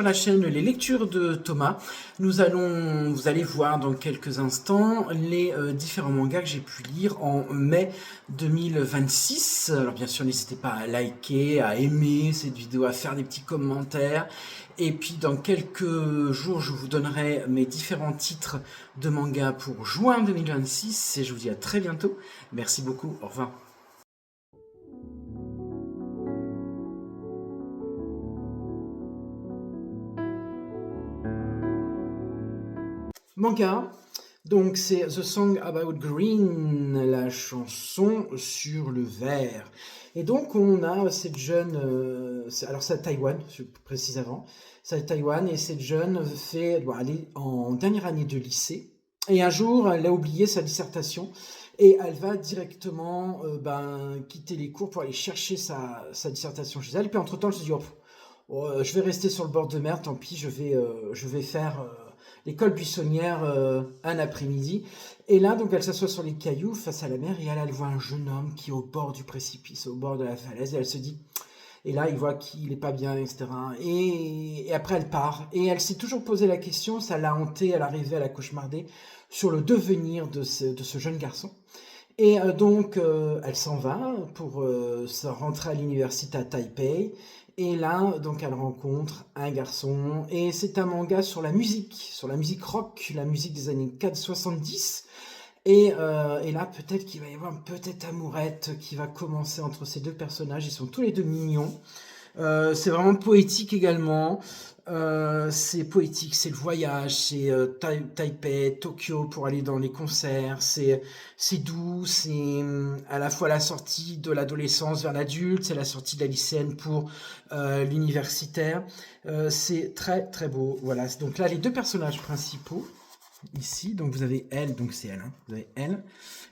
sur la chaîne Les Lectures de Thomas. Vous allez voir dans quelques instants les différents mangas que j'ai pu lire en mai 2026. Alors bien sûr, n'hésitez pas à liker, à aimer cette vidéo, à faire des petits commentaires. Et puis dans quelques jours, je vous donnerai mes différents titres de manga pour juin 2026. Et je vous dis à très bientôt. Merci beaucoup, au revoir. Manga, donc c'est The Song About Green, la chanson sur le vert. Et donc on a cette jeune, alors c'est à Taïwan, je précise avant, c'est à Taïwan et cette jeune elle est en dernière année de lycée. Et un jour, elle a oublié sa dissertation et elle va directement quitter les cours pour aller chercher sa dissertation chez elle. Et puis entre-temps, elle se dit, je vais rester sur le bord de mer, tant pis, je vais faire l'école buissonnière un après-midi. Et là, donc, elle s'assoit sur les cailloux face à la mer et elle voit un jeune homme qui est au bord du précipice, au bord de la falaise. Et elle se dit, et là, il voit qu'il n'est pas bien, etc. Et après, elle part. Et elle s'est toujours posé la question, ça l'a hantée, elle arrivait à la cauchemarder, sur le devenir de ce jeune garçon. Et donc, elle s'en va pour se rentrer à l'université à Taipei. Et là, donc, elle rencontre un garçon. Et c'est un manga sur la musique rock, la musique des années 70. Et là, peut-être qu'il va y avoir une petite amourette qui va commencer entre ces deux personnages. Ils sont tous les deux mignons. C'est vraiment poétique également. C'est poétique, c'est le voyage, c'est Taipei, Tokyo pour aller dans les concerts, c'est doux, c'est à la fois la sortie de l'adolescence vers l'adulte, c'est la sortie de la lycéenne pour l'universitaire. C'est très très beau. Voilà. Donc là, les deux personnages principaux ici, donc vous avez elle, donc c'est elle, hein, vous avez elle,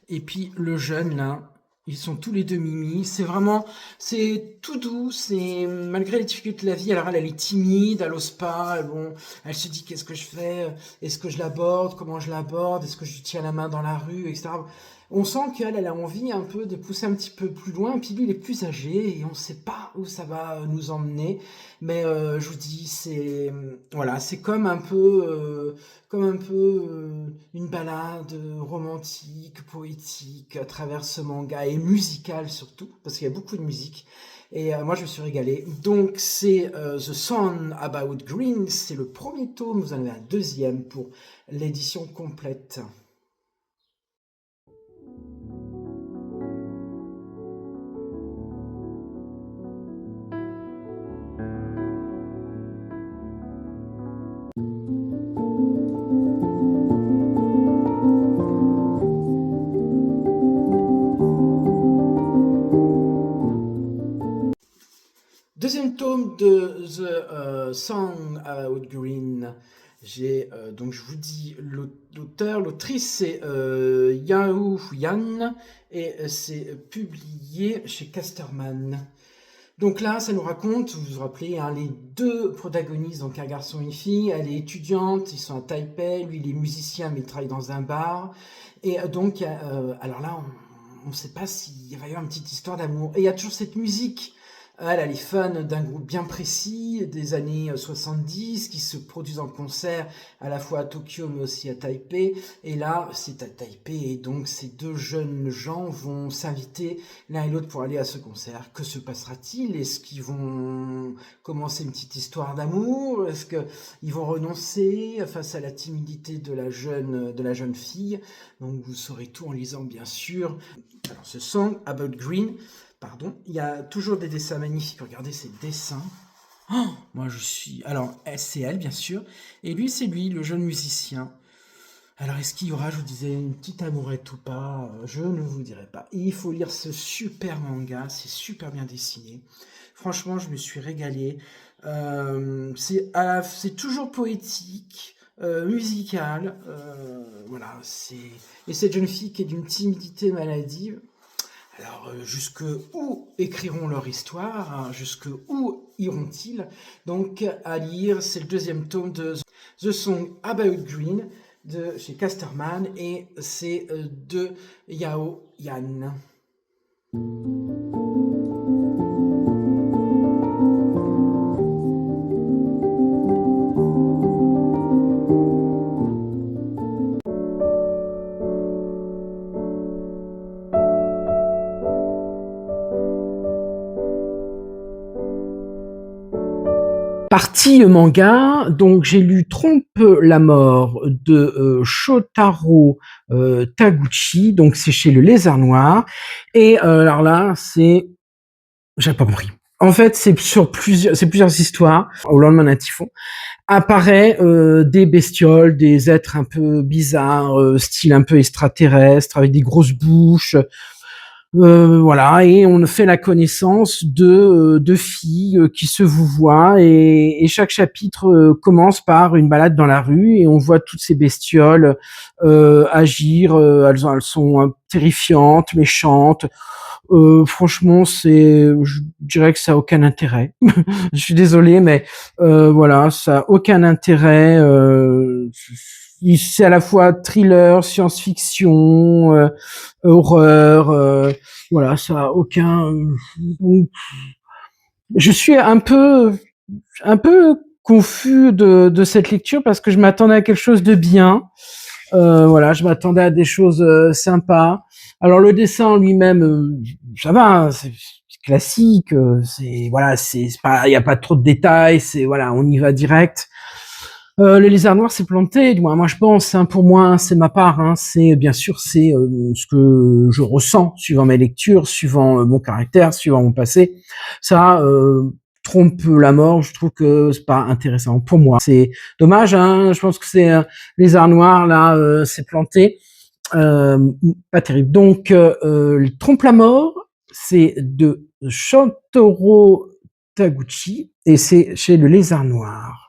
et puis le jeune là. Ils sont tous les deux mimi. C'est tout doux. C'est malgré les difficultés de la vie. Alors elle est timide, elle ose pas. Bon, elle se dit qu'est-ce que je fais? Est-ce que je l'aborde? Comment je l'aborde? Est-ce que je lui tiens la main dans la rue, etc. On sent qu'elle a envie un peu de pousser un petit peu plus loin. Puis lui, il est plus âgé et on ne sait pas où ça va nous emmener. Mais je vous dis, c'est comme un peu une balade romantique, poétique à travers ce manga et musical surtout, parce qu'il y a beaucoup de musique. Et moi, je me suis régalé. Donc, c'est The Song About Green. C'est le premier tome. Vous en avez un deuxième pour l'édition complète. Deuxième tome de The Song About Green. Donc je vous dis l'auteur, l'autrice c'est Yao Yan et c'est publié chez Casterman. Donc là, ça nous raconte, vous vous rappelez, hein, les deux protagonistes, donc un garçon et une fille. Elle est étudiante, ils sont à Taipei, lui il est musicien mais il travaille dans un bar. Et donc, alors là, on ne sait pas s'il va y avoir une petite histoire d'amour. Et il y a toujours cette musique. Elle est fan d'un groupe bien précis des années 70 qui se produisent en concert à la fois à Tokyo mais aussi à Taipei. Et là, c'est à Taipei et donc ces deux jeunes gens vont s'inviter l'un et l'autre pour aller à ce concert. Que se passera-t-il? Est-ce qu'ils vont commencer une petite histoire d'amour? Est-ce qu'ils vont renoncer face à la timidité de la jeune fille? Donc vous saurez tout en lisant bien sûr. Alors ce Song About Green. Pardon, il y a toujours des dessins magnifiques. Regardez ces dessins. Oh, moi je suis... Alors, c'est elle, bien sûr. Et lui, c'est lui, le jeune musicien. Alors, est-ce qu'il y aura, je vous disais, une petite amourette ou pas? Je ne vous dirai pas. Et il faut lire ce super manga. C'est super bien dessiné. Franchement, je me suis régalé. C'est toujours poétique. Musical. Voilà, et cette jeune fille qui est d'une timidité maladive. Alors, jusque où écriront leur histoire, hein, jusque où iront-ils? Donc, à lire, c'est le deuxième tome de The Song About Green de chez Casterman et c'est de Yao Yan. Partie manga, donc j'ai lu Trompe la mort de Shotaro Taguchi, donc c'est chez le Lézard Noir. Et alors là, j'ai pas compris. En fait, c'est plusieurs histoires. Au lendemain d'un typhon, apparaît des bestioles, des êtres un peu bizarres, style un peu extraterrestre, avec des grosses bouches. Voilà, et on fait la connaissance de filles qui se vouvoient, et chaque chapitre commence par une balade dans la rue, et on voit toutes ces bestioles agir. Elles sont terrifiantes, méchantes. Franchement, je dirais que ça a aucun intérêt. Je suis désolé, mais voilà, ça a aucun intérêt. C'est à la fois thriller, science-fiction, horreur. Voilà, ça a aucun. Je suis un peu confus de cette lecture, parce que je m'attendais à quelque chose de bien. Voilà, je m'attendais à des choses sympas. Alors le dessin en lui-même, ça va, hein, c'est classique. C'est pas, il y a pas trop de détails. C'est voilà, on y va direct. Le lézard noir s'est planté. Du moins, moi je pense, hein, pour moi, hein, c'est ma part. Hein, c'est bien sûr, c'est ce que je ressens suivant mes lectures, suivant mon caractère, suivant mon passé. Ça trompe la mort. Je trouve que c'est pas intéressant pour moi. C'est dommage. Hein, je pense que c'est lézard noir là, s'est planté. Pas terrible. Donc, Trompe la mort, c'est de Shotaro Taguchi, et c'est chez le Lézard Noir.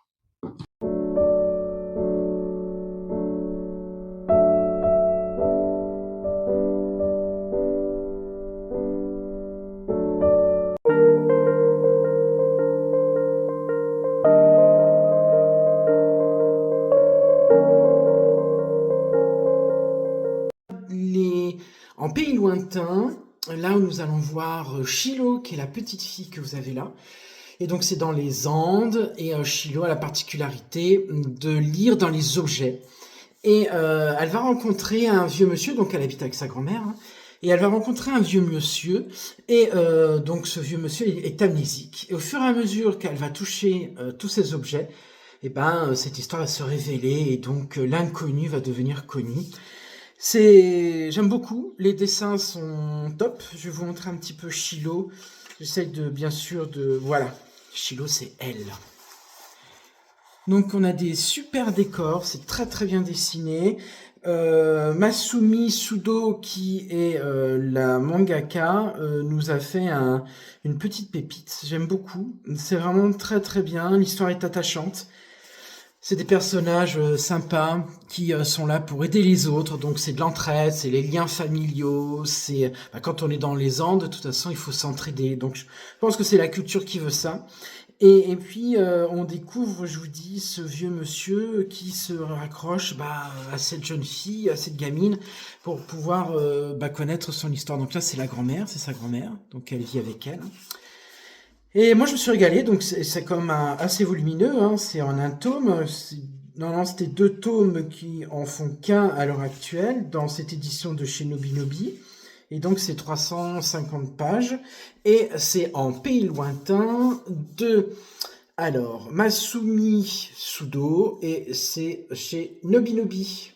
En pays lointain, là où nous allons voir Shilo, qui est la petite fille que vous avez là. Et donc c'est dans les Andes, et Shilo a la particularité de lire dans les objets. Et elle va rencontrer un vieux monsieur, donc elle habite avec sa grand-mère, hein, et elle va rencontrer un vieux monsieur, et donc ce vieux monsieur est amnésique. Et au fur et à mesure qu'elle va toucher tous ces objets, et cette histoire va se révéler, et donc l'inconnu va devenir connu. J'aime beaucoup, les dessins sont top. Je vais vous montrer un petit peu Shilo. J'essaie bien sûr voilà, Shilo c'est elle. Donc on a des super décors, c'est très très bien dessiné. Masumi Sudo, qui est la mangaka, nous a fait une petite pépite. J'aime beaucoup, c'est vraiment très très bien. L'histoire est attachante. C'est des personnages sympas qui sont là pour aider les autres, donc c'est de l'entraide, c'est les liens familiaux, quand on est dans les Andes, de toute façon il faut s'entraider, donc je pense que c'est la culture qui veut ça. Et puis on découvre, je vous dis, ce vieux monsieur qui se raccroche à cette jeune fille, à cette gamine, pour pouvoir connaître son histoire. Donc là c'est la grand-mère, c'est sa grand-mère, donc elle vit avec elle. Et moi, je me suis régalé, donc c'est comme assez volumineux, hein, c'est en un tome. Non, c'était 2 tomes qui en font qu'un à l'heure actuelle, dans cette édition de chez Nobinobi. Et donc, c'est 350 pages. Et c'est en pays lointain alors, Masumi Sudo, et c'est chez Nobinobi.